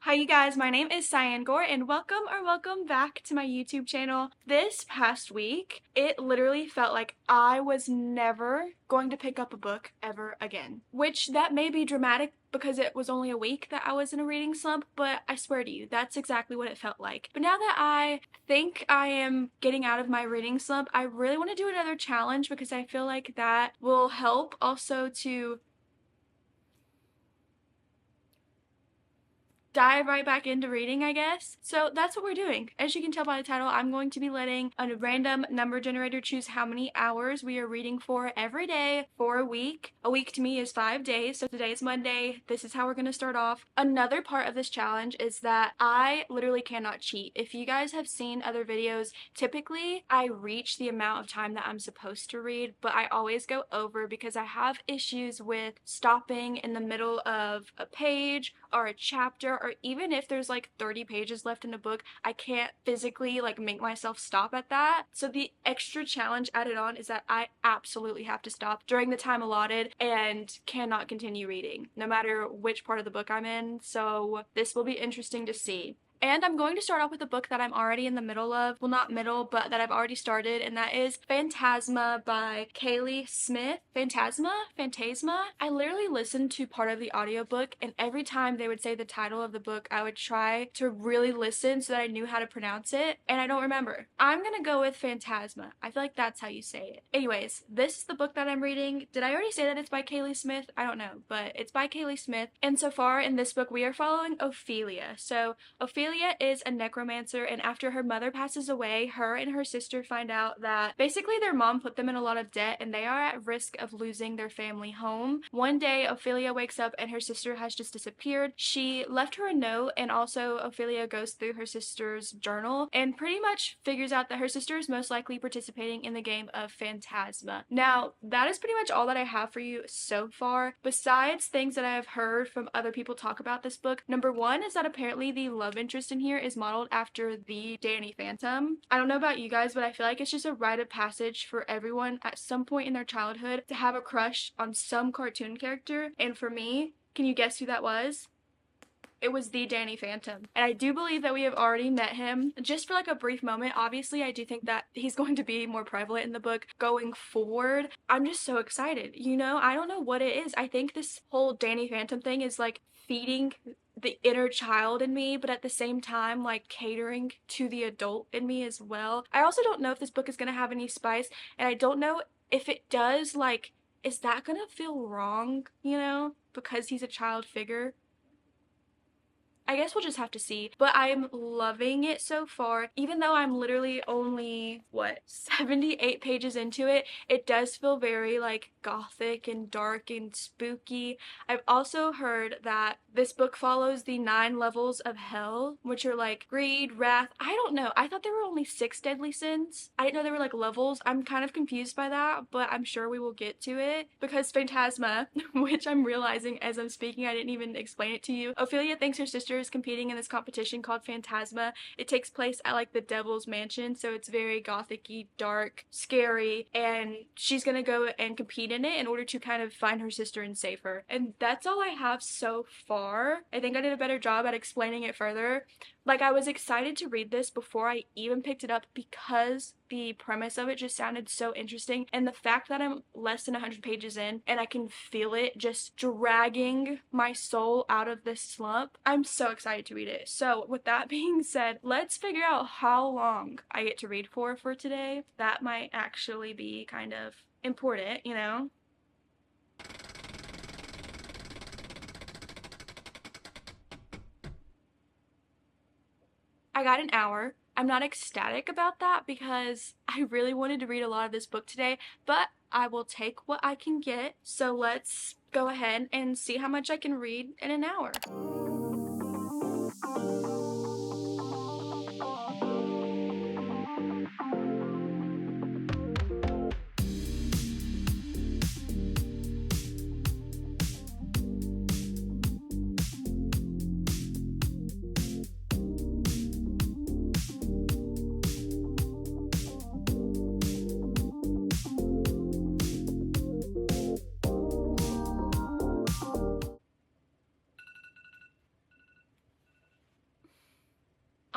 Hi you guys, my name is Cyan and welcome back to my YouTube channel. This past week, it literally felt like I was never going to pick up a book ever again. Which that may be dramatic because it was only a week that I was in a reading slump, but I swear to you, that's exactly what it felt like. But now that I think I am getting out of my reading slump, I really want to do another challenge because I feel like that will help also to dive right back into reading, I guess. So that's what we're doing. As you can tell by the title, I'm going to be letting a random number generator choose how many hours we are reading for every day for a week. A week to me is 5 days, so today is Monday. This is how we're going to start off. Another part of this challenge is that I literally cannot cheat. If you guys have seen other videos, typically I reach the amount of time that I'm supposed to read, but I always go over because I have issues with stopping in the middle of a page or a chapter, or even if there's like 30 pages left in a book, I can't physically like make myself stop at that. So the extra challenge added on is that I absolutely have to stop during the time allotted and cannot continue reading, no matter which part of the book I'm in. So this will be interesting to see. And I'm going to start off with a book that I'm already in the middle of. Well, not middle, but that I've already started, and that is Phantasma by Kaylee Smith. Phantasma? I literally listened to part of the audiobook, and every time they would say the title of the book, I would try to really listen so that I knew how to pronounce it, and I don't remember. I'm gonna go with Phantasma. I feel like that's how you say it. Anyways, this is the book that I'm reading. Did I already say that it's by Kaylee Smith? I don't know, but it's by Kaylee Smith, and so far in this book, we are following Ophelia. So, Ophelia is a necromancer, and after her mother passes away, her and her sister find out that basically their mom put them in a lot of debt and they are at risk of losing their family home. One day, Ophelia wakes up and her sister has just disappeared. She left her a note, and also Ophelia goes through her sister's journal and pretty much figures out that her sister is most likely participating in the game of Phantasma. Now, that is pretty much all that I have for you so far. Besides things that I have heard from other people talk about this book, number one is that apparently the love interest in here is modeled after the Danny Phantom. I don't know about you guys, but I feel like it's just a rite of passage for everyone at some point in their childhood to have a crush on some cartoon character, and for me, can you guess who that was? It was the Danny Phantom. And I do believe that we have already met him just for like a brief moment. Obviously, I do think that he's going to be more prevalent in the book going forward. I'm just so excited. You know, I don't know what it is. I think this whole Danny Phantom thing is like feeding the inner child in me, but at the same time like catering to the adult in me as well. I also don't know if this book is going to have any spice, and I don't know if it does, like, is that going to feel wrong, you know, because he's a child figure? I guess we'll just have to see, but I'm loving it so far. Even though I'm literally only, 78 pages into it, it does feel very like gothic and dark and spooky. I've also heard that this book follows the 9 levels of hell, which are like greed, wrath. I don't know. I thought there were only 6 deadly sins. I didn't know there were like levels. I'm kind of confused by that, but I'm sure we will get to it because Phantasma, which I'm realizing as I'm speaking, I didn't even explain it to you. Ophelia thinks her sister is competing in this competition called Phantasma. It takes place at like the Devil's Mansion, so it's very gothic-y, dark, scary, and she's gonna go and compete in it in order to kind of find her sister and save her. And that's all I have so far. I think I did a better job at explaining it further. Like, I was excited to read this before I even picked it up because the premise of it just sounded so interesting, and the fact that I'm less than 100 pages in and I can feel it just dragging my soul out of this slump, I'm so excited to read it. So with that being said, let's figure out how long I get to read for today. That might actually be kind of important, you know? I got an hour. I'm not ecstatic about that because I really wanted to read a lot of this book today, but I will take what I can get. So let's go ahead and see how much I can read in an hour.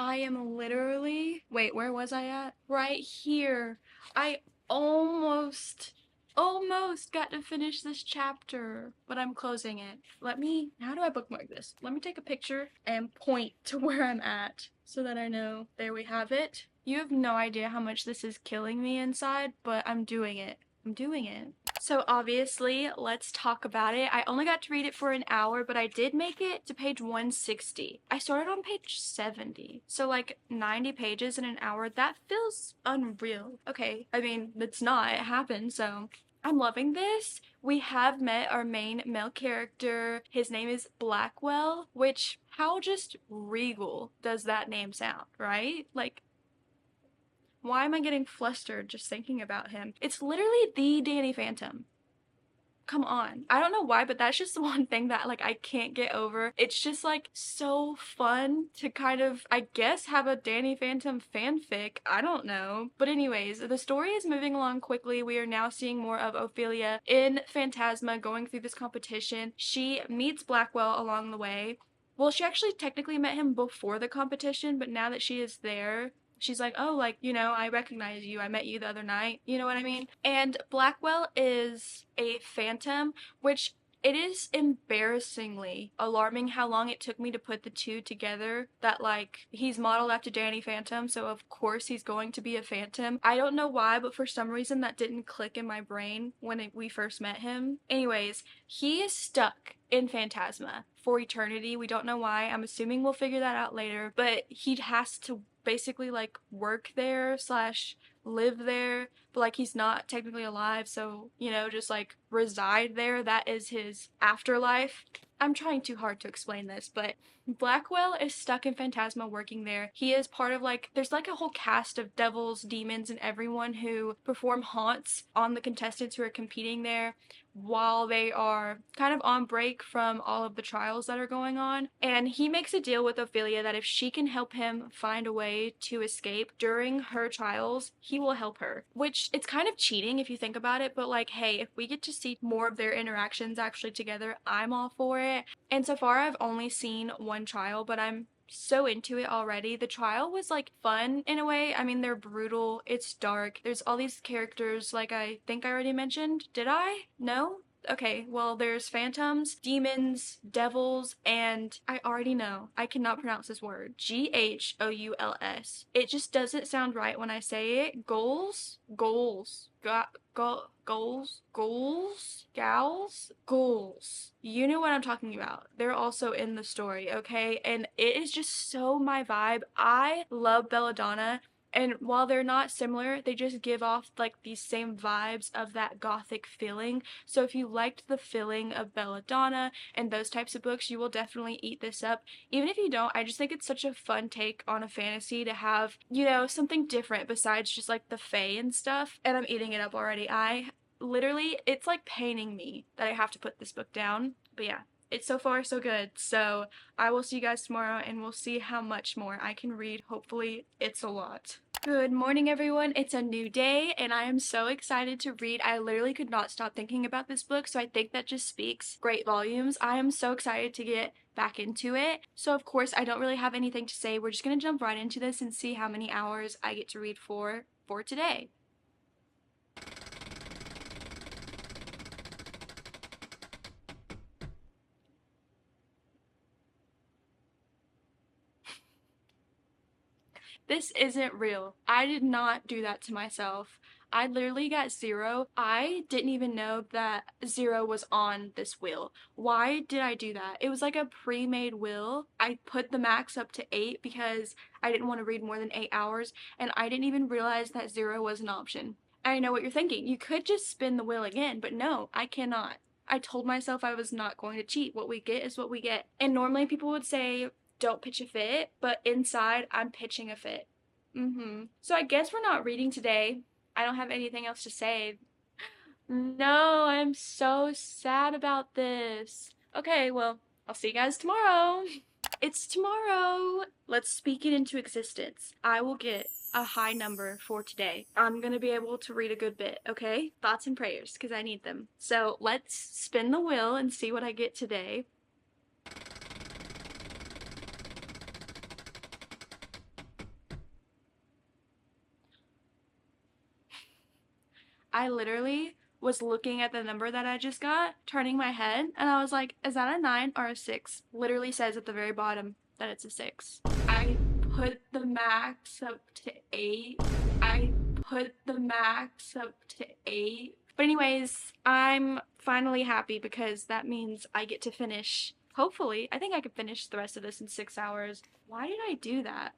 I am literally, wait, where was I at? Right here. I almost got to finish this chapter, but I'm closing it. How do I bookmark this? Let me take a picture and point to where I'm at so that I know. There we have it. You have no idea how much this is killing me inside, but I'm doing it. I'm doing it. So obviously, let's talk about it. I only got to read it for an hour, but I did make it to page 160. I started on page 70. So like 90 pages in an hour, that feels unreal. Okay, I mean, it's not, it happened, so I'm loving this. We have met our main male character. His name is Blackwell, which, how just regal does that name sound, right? Like, why am I getting flustered just thinking about him? It's literally the Danny Phantom. Come on. I don't know why, but that's just the one thing that like I can't get over. It's just like so fun to kind of, I guess, have a Danny Phantom fanfic. I don't know. But anyways, the story is moving along quickly. We are now seeing more of Ophelia in Phantasma going through this competition. She meets Blackwell along the way. Well, she actually technically met him before the competition, but now that she is there, she's like, oh, like, I recognize you. I met you the other night. You know what I mean? And Blackwell is a phantom, which it is embarrassingly alarming how long it took me to put the two together. That, like, he's modeled after Danny Phantom, so of course he's going to be a phantom. I don't know why, but for some reason that didn't click in my brain when we first met him. Anyways, he is stuck in Phantasma for eternity. We don't know why. I'm assuming we'll figure that out later, but he has to basically like work there slash live there, but like he's not technically alive, so just like reside there. That is his afterlife. I'm trying too hard to explain this, but Blackwell is stuck in Phantasma working there. He is part of there's like a whole cast of devils, demons, and everyone who perform haunts on the contestants who are competing there while they are kind of on break from all of the trials that are going on. And he makes a deal with Ophelia that if she can help him find a way to escape during her trials, he will help her. Which, it's kind of cheating if you think about it, but like, hey, if we get to see more of their interactions actually together, I'm all for it. And so far, I've only seen one trial, but I'm so into it already. The trial was like fun in a way. I mean, they're brutal, it's dark, there's all these characters like I think I already mentioned. Did I? No? Okay, well, there's phantoms, demons, devils, and I already know. I cannot pronounce this word. Ghouls. It just doesn't sound right when I say it. Goals. Ghouls. You know what I'm talking about. They're also in the story, okay? And it is just so my vibe. I love Belladonna. And while they're not similar, they just give off like these same vibes of that gothic feeling. So if you liked the feeling of Belladonna and those types of books, you will definitely eat this up. Even if you don't, I just think it's such a fun take on a fantasy to have, something different besides just like the fae and stuff. And I'm eating it up already. It's like paining me that I have to put this book down. But yeah, it's so far so good. So I will see you guys tomorrow and we'll see how much more I can read. Hopefully it's a lot. Good morning, everyone. It's a new day and I am so excited to read. I literally could not stop thinking about this book, so I think that just speaks great volumes. I am so excited to get back into it. So of course I don't really have anything to say. We're just gonna jump right into this and see how many hours I get to read for today. This isn't real. I did not do that to myself. I literally got 0. I didn't even know that 0 was on this wheel. Why did I do that? It was like a pre-made wheel. I put the max up to 8 because I didn't want to read more than 8 hours, and I didn't even realize that 0 was an option. I know what you're thinking. You could just spin the wheel again, but no, I cannot. I told myself I was not going to cheat. What we get is what we get. And normally people would say, don't pitch a fit, but inside I'm pitching a fit. So I guess we're not reading today. I don't have anything else to say. No, I'm so sad about this. Okay, well, I'll see you guys tomorrow. It's tomorrow. Let's speak it into existence. I will get a high number for today. I'm gonna be able to read a good bit, okay? Thoughts and prayers, because I need them. So let's spin the wheel and see what I get today. I literally was looking at the number that I just got, turning my head, and I was like, is that a 9 or a 6? Literally says at the very bottom that it's a 6. I put the max up to 8. I put the max up to 8. But anyways, I'm finally happy because that means I get to finish, hopefully, I think I could finish the rest of this in 6 hours. Why did I do that?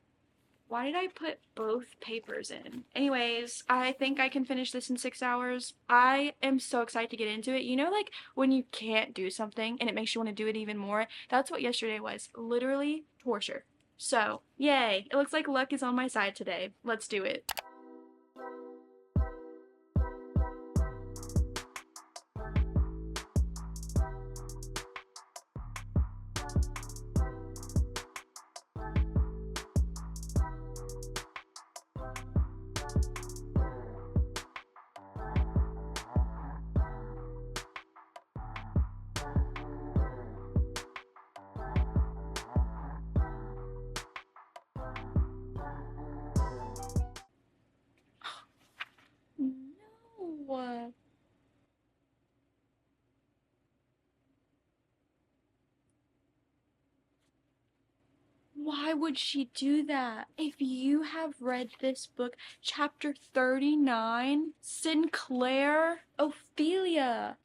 Why did I put both papers in? Anyways, I think I can finish this in 6 hours. I am so excited to get into it. You know, like when you can't do something and it makes you want to do it even more? That's what yesterday was. Literally torture. So, yay. It looks like luck is on my side today. Let's do it. No. Why would she do that? If you have read this book, chapter 39, Sinclair, Ophelia.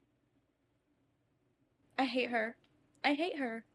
I hate her. I hate her.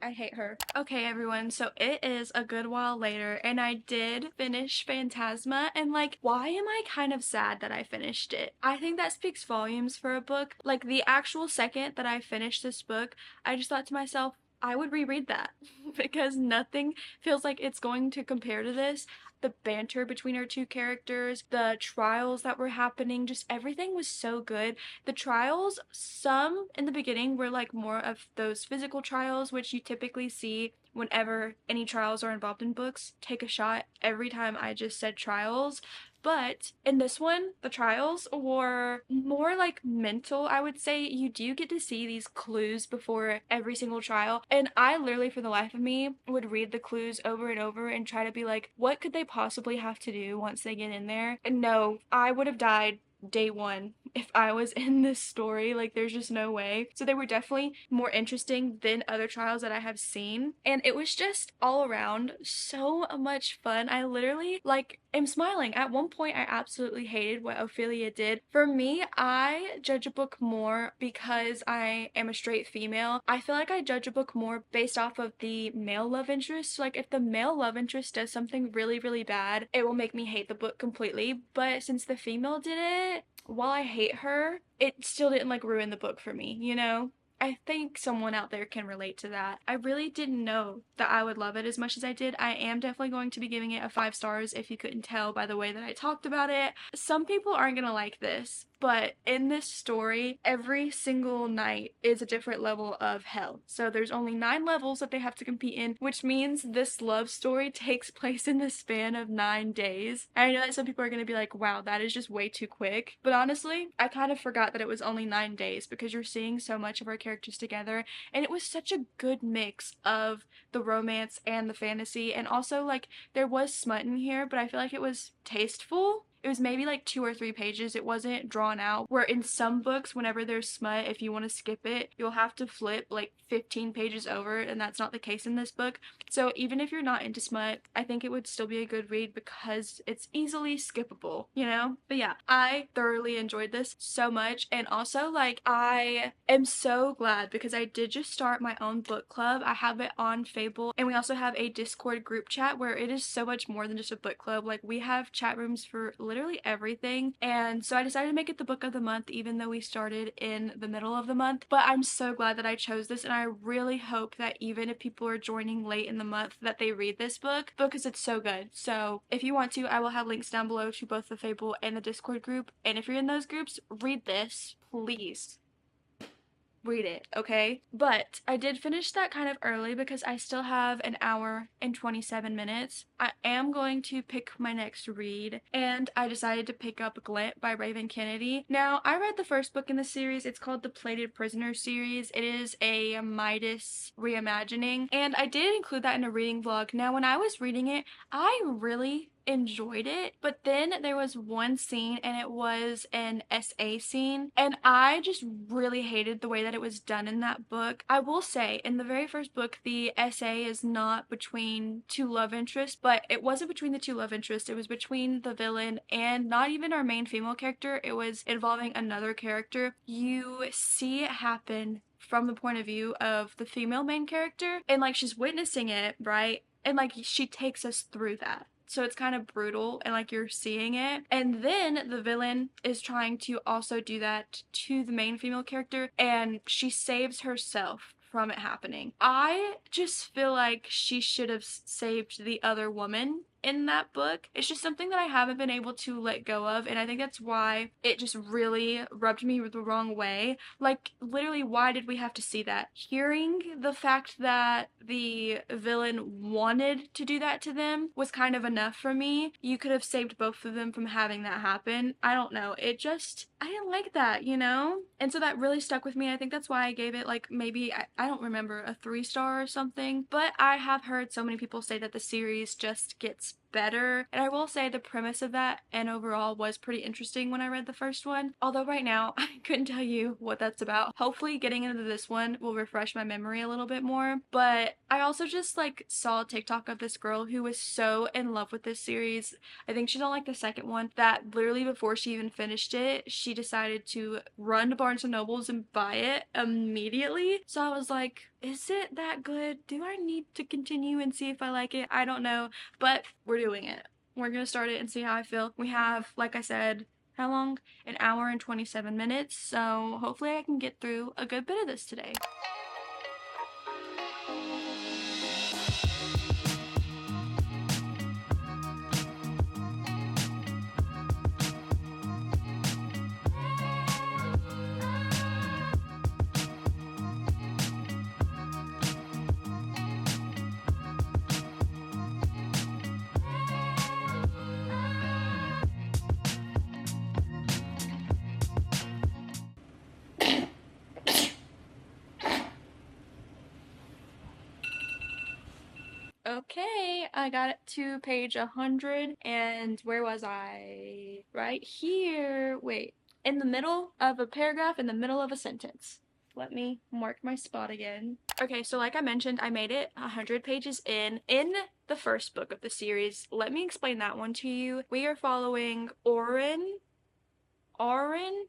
I hate her. Okay, everyone, so it is a good while later, and I did finish Phantasma, and like, why am I kind of sad that I finished it? I think that speaks volumes for a book. Like, the actual second that I finished this book, I just thought to myself, I would reread that because nothing feels like it's going to compare to this. The banter between our two characters, the trials that were happening, just everything was so good. The trials, some in the beginning were like more of those physical trials, which you typically see whenever any trials are involved in books. Take a shot every time I just said trials. But in this one, the trials were more like mental, I would say. You do get to see these clues before every single trial. And I literally, for the life of me, would read the clues over and over and try to be like, what could they possibly have to do once they get in there? And no, I would have died day one if I was in this story. Like, there's just no way. So they were definitely more interesting than other trials that I have seen, and it was just all around so much fun. I literally like am smiling. At one point I absolutely hated what Ophelia did. For me, I judge a book more because I am a straight female. I feel like I judge a book more based off of the male love interest. Like, if the male love interest does something really, really bad, it will make me hate the book completely. But since the female did it, while I hate her, it still didn't like ruin the book for me, you know? I think someone out there can relate to that. I really didn't know that I would love it as much as I did. I am definitely going to be giving it a 5 stars if you couldn't tell by the way that I talked about it. Some people aren't gonna like this, but in this story, every single night is a different level of hell. So there's only 9 levels that they have to compete in, which means this love story takes place in the span of 9 days. I know that some people are gonna be like, wow, that is just way too quick. But honestly, I kind of forgot that it was only 9 days because you're seeing so much of our characters together, and it was such a good mix of the romance and the fantasy. And also, like, there was smut in here, but I feel like it was tasteful. It was maybe like 2 or 3 pages. It wasn't drawn out. Where in some books, whenever there's smut, if you want to skip it, you'll have to flip like 15 pages over, and that's not the case in this book. So even if you're not into smut, I think it would still be a good read because it's easily skippable, you know? But yeah, I thoroughly enjoyed this so much. And also, like, I am so glad because I did just start my own book club. I have it on Fable, and we also have a Discord group chat where it is so much more than just a book club. Like, we have chat rooms for literally everything. And so I decided to make it the book of the month, even though we started in the middle of the month. But I'm so glad that I chose this, and I really hope that even if people are joining late in the month, that they read this book because it's so good. So if you want to, I will have links down below to both the Fable and the Discord group. And if you're in those groups, read this, please. Read it, okay? But I did finish that kind of early because I still have an hour and 27 minutes. I am going to pick my next read, and I decided to pick up Glint by Raven Kennedy. Now, I read the first book in the series. It's called the Plated Prisoner series. It is a Midas reimagining, and I did include that in a reading vlog. Now, when I was reading it, I really enjoyed it. But then there was one scene, and it was an SA scene, and I just really hated the way that it was done in that book. I will say, in the very first book, the SA is not between two love interests, but it wasn't between the two love interests. It was between the villain and not even our main female character. It was involving another character. You see it happen from the point of view of the female main character, and like she's witnessing it, right? And like she takes us through that. So it's kind of brutal, and like you're seeing it. And then the villain is trying to also do that to the main female character, and she saves herself from it happening. I just feel like she should have saved the other woman in that book. It's just something that I haven't been able to let go of, and I think that's why it just really rubbed me the wrong way. Like, literally, why did we have to see that? Hearing the fact that the villain wanted to do that to them was kind of enough for me. You could have saved both of them from having that happen. I don't know. It just, I didn't like that, you know? And so that really stuck with me. I think that's why I gave it like maybe, I don't remember, a 3-star or something. But I have heard so many people say that the series just gets better, and I will say the premise of that and overall was pretty interesting when I read the first one, although right now I couldn't tell you what that's about. Hopefully getting into this one will refresh my memory a little bit more. But I also just like saw a TikTok of this girl who was so in love with this series. I think she's on like the second one, that literally before she even finished it, she decided to run to Barnes and Nobles and buy it immediately. So I was like, is it that good? Do I need to continue and see if I like it? I don't know, but we're doing it. We're gonna start it and see how I feel. We have, like I said, how long? An hour and 27 minutes, so hopefully I can get through a good bit of this today. Okay, I got it to page 100, and where was I? Right here. Wait, in the middle of a paragraph, in the middle of a sentence. Let me mark my spot again. Okay, so like I mentioned, I made it 100 pages in the first book of the series. Let me explain that one to you. We are following Auren, Auren.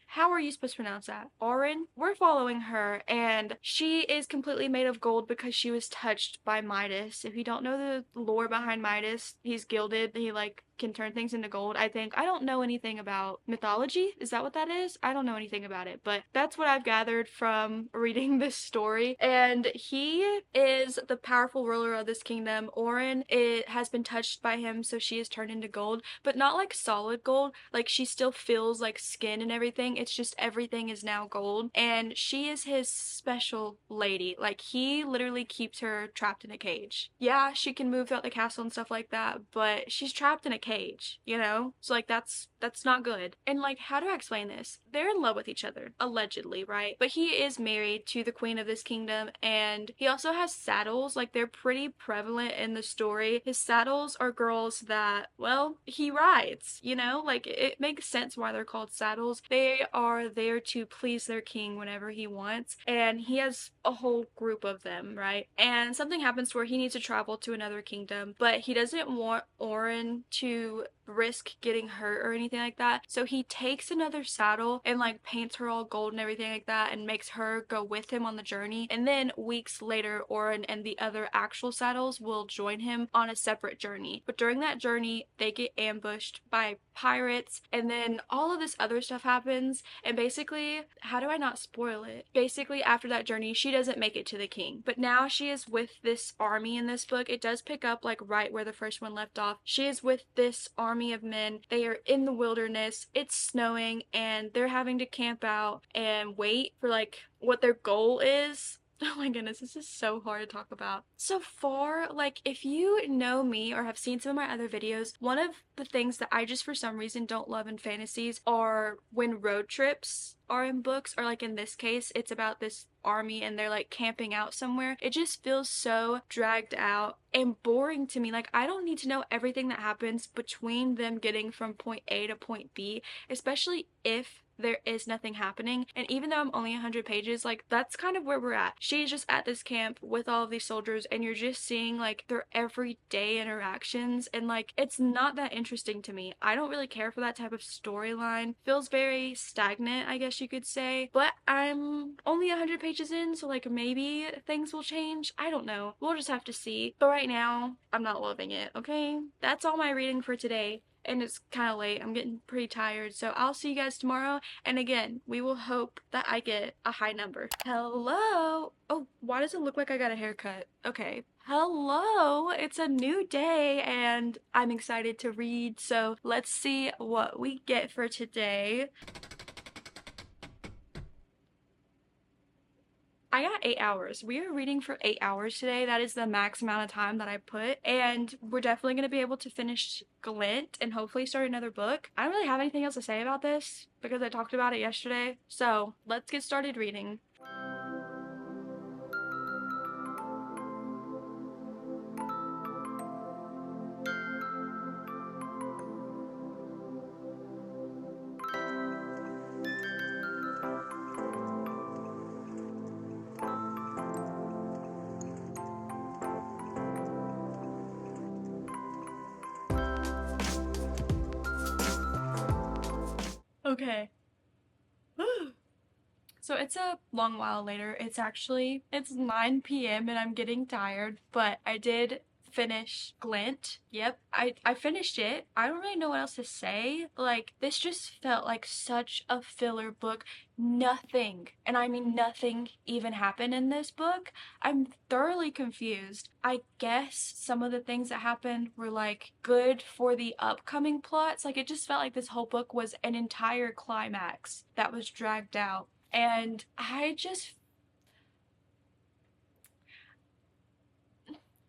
How are you supposed to pronounce that? Auren? We're following her, and she is completely made of gold because she was touched by Midas. If you don't know the lore behind Midas, he's gilded. He like can turn things into gold, I think. I don't know anything about mythology. Is that what that is? I don't know anything about it, but that's what I've gathered from reading this story. And he is the powerful ruler of this kingdom. Auren, it has been touched by him, so she is turned into gold, but not like solid gold. Like she still feels like skin and everything. It's just everything is now gold, and she is his special lady. Like he literally keeps her trapped in a cage. Yeah, she can move throughout the castle and stuff like that, but she's trapped in a cage, you know? So like that's not good. And like, how do I explain this? They're in love with each other, allegedly, right? But he is married to the queen of this kingdom, and he also has saddles. Like they're pretty prevalent in the story. His saddles are girls that, well, he rides, you know? Like it makes sense why they're called saddles. They are there to please their king whenever he wants, and he has a whole group of them, right? And something happens where he needs to travel to another kingdom, but he doesn't want Auren to risk getting hurt or anything like that. So he takes another saddle and like paints her all gold and everything like that, and makes her go with him on the journey. And then weeks later, Auren and the other actual saddles will join him on a separate journey. But during that journey, they get ambushed by pirates, and then all of this other stuff happens. And basically, how do I not spoil it? Basically, after that journey, she doesn't make it to the king, but now she is with this army in this book. It does pick up like right where the first one left off. She is with this army of men. They are in the wilderness. It's snowing, and they're having to camp out and wait for like what their goal is Oh my goodness, this is so hard to talk about. So far, like, if you know me or have seen some of my other videos, one of the things that I just for some reason don't love in fantasies are when road trips are in books, or like in this case, it's about this army and they're like camping out somewhere. It just feels so dragged out and boring to me. Like, I don't need to know everything that happens between them getting from point A to point B, especially if there is nothing happening. And even though I'm only 100 pages, like, that's kind of where we're at. She's just at this camp with all of these soldiers and you're just seeing like their everyday interactions, and like it's not that interesting to me. I don't really care for that type of storyline. Feels very stagnant, I guess you could say. But I'm only 100 pages in, so like maybe things will change. I don't know. We'll just have to see. But right now, I'm not loving it, okay? That's all my reading for today. And it's kind of late. I'm getting pretty tired. So I'll see you guys tomorrow. And again, we will hope that I get a high number. Hello? Oh, why does it look like I got a haircut? Okay. Hello, it's a new day and I'm excited to read. So let's see what we get for today. I got 8 hours. We are reading for 8 hours today. That is the max amount of time that I put. And we're definitely going to be able to finish Glint and hopefully start another book. I don't really have anything else to say about this because I talked about it yesterday. So let's get started reading. Okay. So it's a long while later. It's 9 p.m. and I'm getting tired, but I did finish Glint. Yep, I finished it. I don't really know what else to say. Like, this just felt like such a filler book. Nothing, and I mean nothing, even happened in this book. I'm thoroughly confused. I guess some of the things that happened were like good for the upcoming plots. Like, it just felt like this whole book was an entire climax that was dragged out. And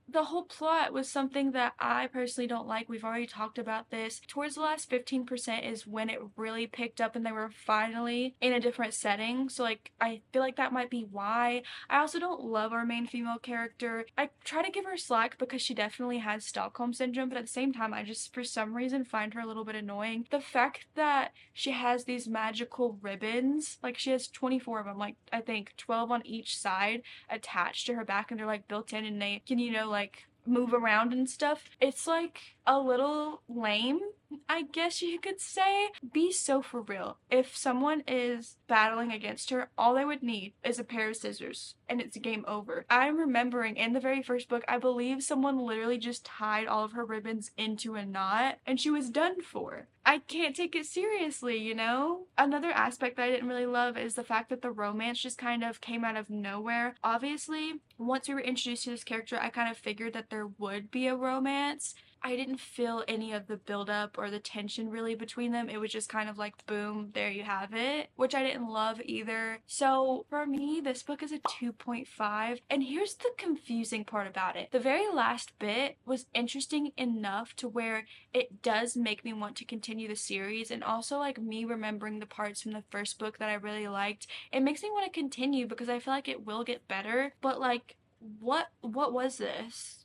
the whole plot was something that I personally don't like. We've already talked about this. Towards the last 15% is when it really picked up and they were finally in a different setting. So like, I feel like that might be why. I also don't love our main female character. I try to give her slack because she definitely has Stockholm syndrome, but at the same time, I just for some reason find her a little bit annoying. The fact that she has these magical ribbons, like she has 24 of them, like I think 12 on each side attached to her back, and they're like built in and they can, like move around and stuff. It's like a little lame, I guess you could say. Be so for real. If someone is battling against her, all they would need is a pair of scissors and it's game over. I'm remembering in the very first book, I believe someone literally just tied all of her ribbons into a knot and she was done for. I can't take it seriously, you know? Another aspect that I didn't really love is the fact that the romance just kind of came out of nowhere. Obviously, once we were introduced to this character, I kind of figured that there would be a romance. I didn't feel any of the buildup or the tension really between them. It was just kind of like, boom, there you have it, which I didn't love either. So for me, this book is a 2.5. And here's the confusing part about it. The very last bit was interesting enough to where it does make me want to continue the series, and also like me remembering the parts from the first book that I really liked. It makes me want to continue because I feel like it will get better, but like, what was this?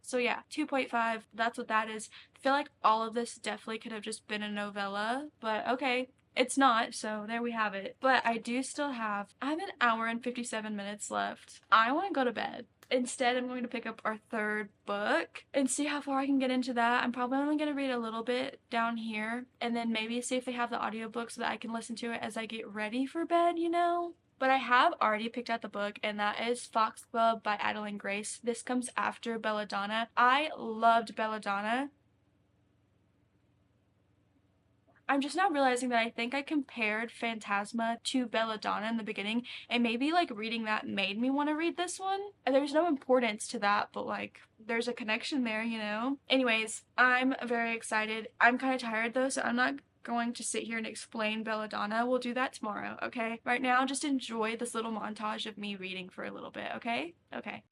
So yeah, 2.5, that's what that is. I feel like all of this definitely could have just been a novella, but okay, it's not, so there we have it. But I have an hour and 57 minutes left. I want to go to bed. Instead, I'm going to pick up our third book and see how far I can get into that. I'm probably only going to read a little bit down here and then maybe see if they have the audiobook so that I can listen to it as I get ready for bed, But I have already picked out the book, and that is Foxglove by Adeline Grace. This comes after Belladonna. I loved Belladonna. I'm just now realizing that I think I compared Phantasma to Belladonna in the beginning, and maybe like reading that made me want to read this one. And there's no importance to that, but like there's a connection there. Anyways, I'm very excited. I'm kind of tired though, so I'm not going to sit here and explain Belladonna. We'll do that tomorrow, okay? Right now, just enjoy this little montage of me reading for a little bit, okay? Okay.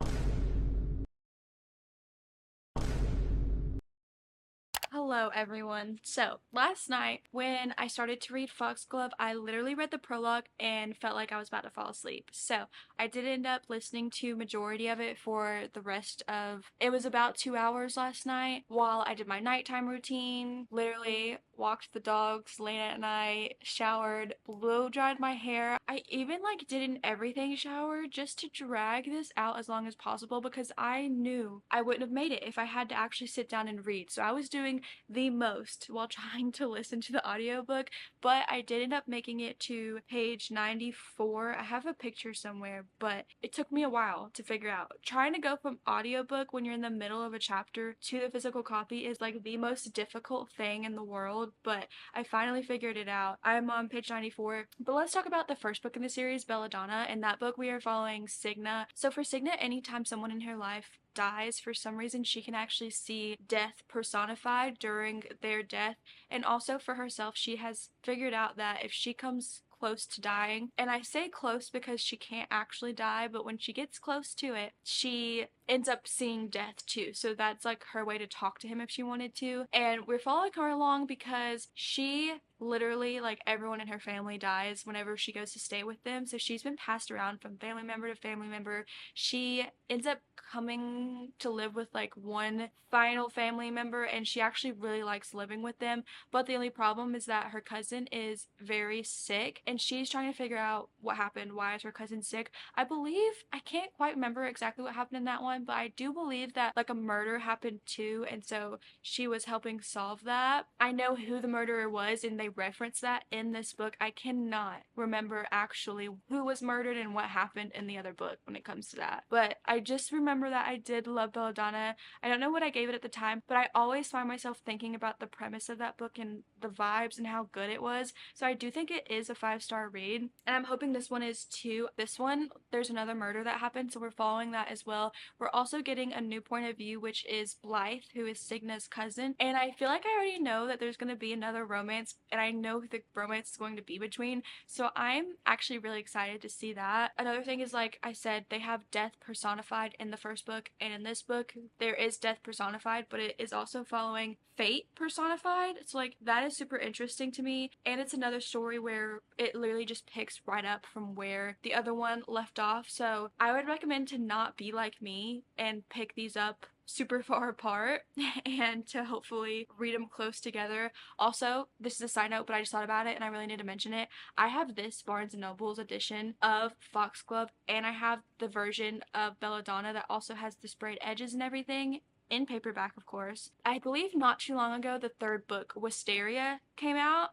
Hello everyone. So, last night when I started to read Foxglove, I literally read the prologue and felt like I was about to fall asleep. So, I did end up listening to majority of it for the rest of, it was about 2 hours last night while I did my nighttime routine, literally walked the dogs late at night, showered, blow dried my hair. I even like did an everything shower just to drag this out as long as possible because I knew I wouldn't have made it if I had to actually sit down and read. So I was doing the most while trying to listen to the audiobook, but I did end up making it to page 94. I have a picture somewhere, but it took me a while to figure out. Trying to go from audiobook when you're in the middle of a chapter to the physical copy is like the most difficult thing in the world, but I finally figured it out. I'm on page 94, but let's talk about the first book in the series, Belladonna. In that book, we are following Signa. So for Signa, anytime someone in her life dies, for some reason she can actually see death personified during their death, and also for herself she has figured out that if she comes close to dying, and I say close because she can't actually die, but when she gets close to it she ends up seeing death too, so that's like her way to talk to him if she wanted to. And we're following her along because she literally, like, everyone in her family dies whenever she goes to stay with them, so she's been passed around from family member to family member. She ends up coming to live with like one final family member, and she actually really likes living with them, but the only problem is that her cousin is very sick and she's trying to figure out what happened. Why is her cousin sick? I believe, I can't quite remember exactly what happened in that one, but I do believe that like a murder happened too, and so she was helping solve that. I know who the murderer was and they reference that in this book. I cannot remember actually who was murdered and what happened in the other book when it comes to that, but I just remember that I did love Belladonna. I don't know what I gave it at the time, but I always find myself thinking about the premise of that book and the vibes and how good it was, so I do think it is a 5-star read, and I'm hoping this one is too. This one, there's another murder that happened, so we're following that as well. We're also getting a new point of view, which is Blythe, who is Signa's cousin, and I feel like I already know that there's going to be another romance, and I know who the romance is going to be between, so I'm actually really excited to see that. Another thing is, like I said, they have death personified in the first book, and in this book there is death personified, but it is also following fate personified, so like that is super interesting to me. And it's another story where it literally just picks right up from where the other one left off, so I would recommend to not be like me and pick these up super far apart and to hopefully read them close together. Also, this is a side note, but I just thought about it and I really need to mention it. I have this Barnes & Noble's edition of Foxglove, and I have the version of Belladonna that also has the sprayed edges and everything, in paperback of course. I believe not too long ago the third book, Wisteria, came out.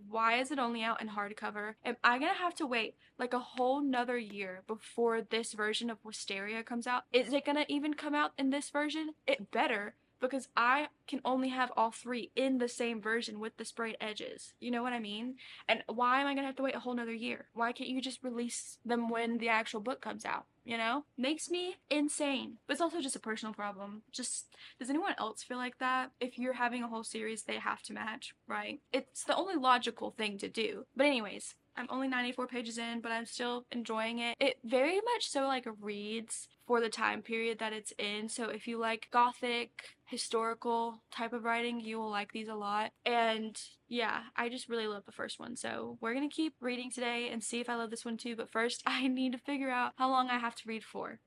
Why is it only out in hardcover? Am I gonna have to wait like a whole nother year before this version of Wisteria comes out? Is it gonna even come out in this version? It better, because I can only have all three in the same version with the sprayed edges. You know what I mean? And why am I gonna have to wait a whole nother year? Why can't you just release them when the actual book comes out? You know? Makes me insane. But it's also just a personal problem. Just, does anyone else feel like that? If you're having a whole series, they have to match, right? It's the only logical thing to do. But anyways, I'm only 94 pages in, but I'm still enjoying it. It very much so like reads for the time period that it's in. So if you like gothic, historical type of writing, you will like these a lot. And yeah, I just really love the first one. So we're gonna keep reading today and see if I love this one too. But first, I need to figure out how long I have to read for.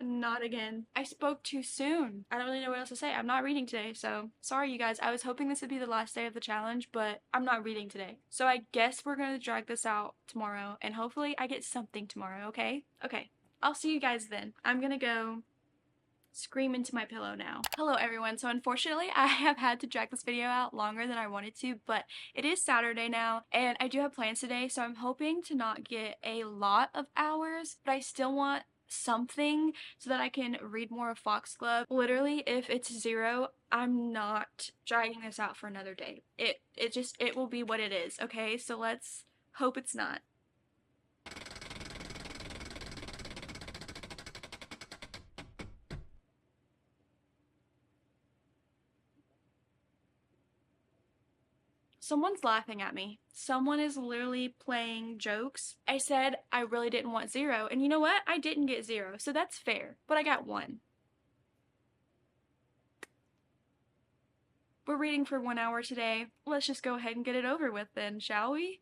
Not again. I spoke too soon. I don't really know what else to say. I'm not reading today, so sorry you guys. I was hoping this would be the last day of the challenge, but I'm not reading today. So I guess we're gonna drag this out tomorrow, and hopefully I get something tomorrow, okay? Okay. I'll see you guys then. I'm gonna go scream into my pillow now. Hello everyone. So unfortunately I have had to drag this video out longer than I wanted to, but it is Saturday now and I do have plans today, so I'm hoping to not get a lot of hours, but I still want something so that I can read more of Foxglove. Literally, if it's 0, I'm not dragging this out for another day. It will be what it is, okay? So let's hope it's not. Someone's laughing at me. Someone is literally playing jokes. I said I really didn't want 0, and you know what? I didn't get 0, so that's fair, but I got 1. We're reading for 1 hour today. Let's just go ahead and get it over with then, shall we?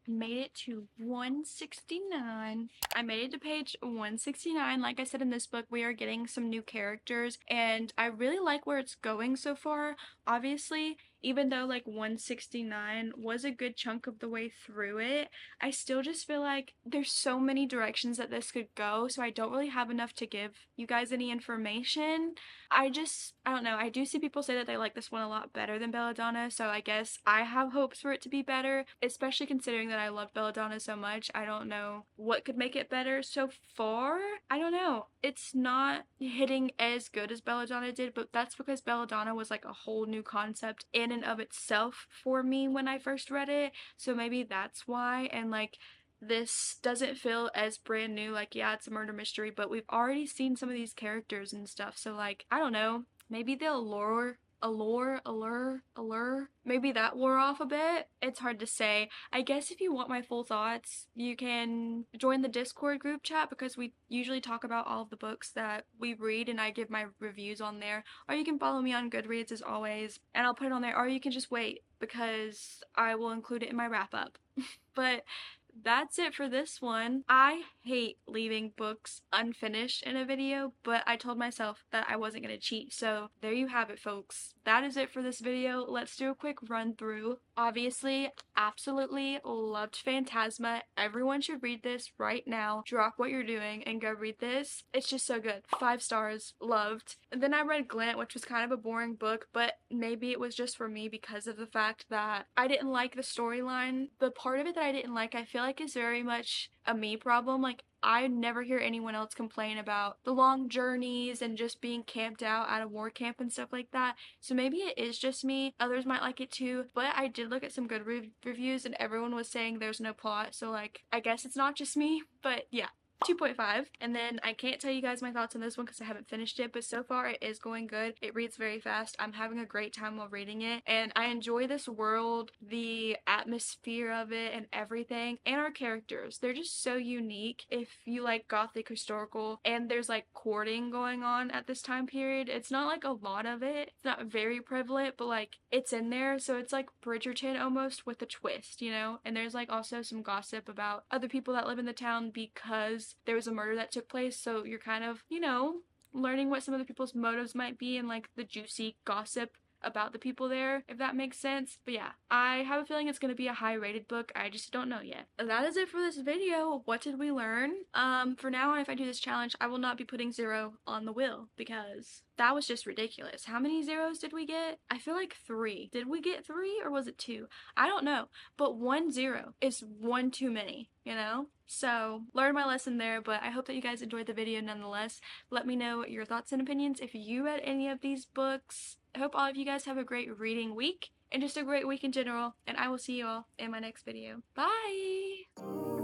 Made it to 169. I made it to page 169. Like I said, in this book we are getting some new characters, and I really like where it's going so far. Obviously, even though like 169 was a good chunk of the way through it, I still just feel like there's so many directions that this could go, so I don't really have enough to give you guys any information. I don't know. I do see people say that they like this one a lot better than Belladonna, so I guess I have hopes for it to be better, especially considering that I loved Belladonna so much. I don't know what could make it better so far. I don't know. It's not hitting as good as Belladonna did, but that's because Belladonna was like a whole new concept in and of itself for me when I first read it, so maybe that's why. And like, this doesn't feel as brand new. Like, yeah, it's a murder mystery, but we've already seen some of these characters and stuff, so like, I don't know, maybe the allure, maybe that wore off a bit. It's hard to say. I guess if you want my full thoughts, you can join the Discord group chat, because we usually talk about all of the books that we read and I give my reviews on there. Or you can follow me on Goodreads as always, and I'll put it on there, or you can just wait because I will include it in my wrap up. But that's it for this one. I hate leaving books unfinished in a video, but I told myself that I wasn't gonna cheat, so there you have it, folks. That is it for this video. Let's do a quick run through. Obviously, absolutely loved Phantasma. Everyone should read this right now. Drop what you're doing and go read this. It's just so good. 5 stars. Loved. And then I read Glint, which was kind of a boring book, but maybe it was just for me because of the fact that I didn't like the storyline. The part of it that I didn't like, I feel like is very much a me problem. Like, I never hear anyone else complain about the long journeys and just being camped out at a war camp and stuff like that. So maybe it is just me. Others might like it too. But I did look at some good reviews and everyone was saying there's no plot. So like, I guess it's not just me. But yeah. 2.5. And then I can't tell you guys my thoughts on this one because I haven't finished it, but so far it is going good. It reads very fast. I'm having a great time while reading it, and I enjoy this world, the atmosphere of it and everything, and our characters. They're just so unique. If you like gothic historical and there's like courting going on at this time period, it's not like a lot of it. It's not very prevalent, but like, it's in there, so it's like Bridgerton almost with a twist, you know? And there's like also some gossip about other people that live in the town because there was a murder that took place, so you're kind of, you know, learning what some of the people's motives might be and like the juicy gossip about the people there, if that makes sense. But yeah, I have a feeling it's going to be a high rated book. I just don't know yet. That is it for this video. What did we learn? For now on, if I do this challenge, I will not be putting 0 on the wheel because that was just ridiculous. How many 0s did we get? I feel like 3. Did we get 3 or was it 2? I don't know, but 1 0 is one too many, you know? So, learned my lesson there, but I hope that you guys enjoyed the video nonetheless. Let me know your thoughts and opinions if you read any of these books. I hope all of you guys have a great reading week and just a great week in general, and I will see you all in my next video. Bye!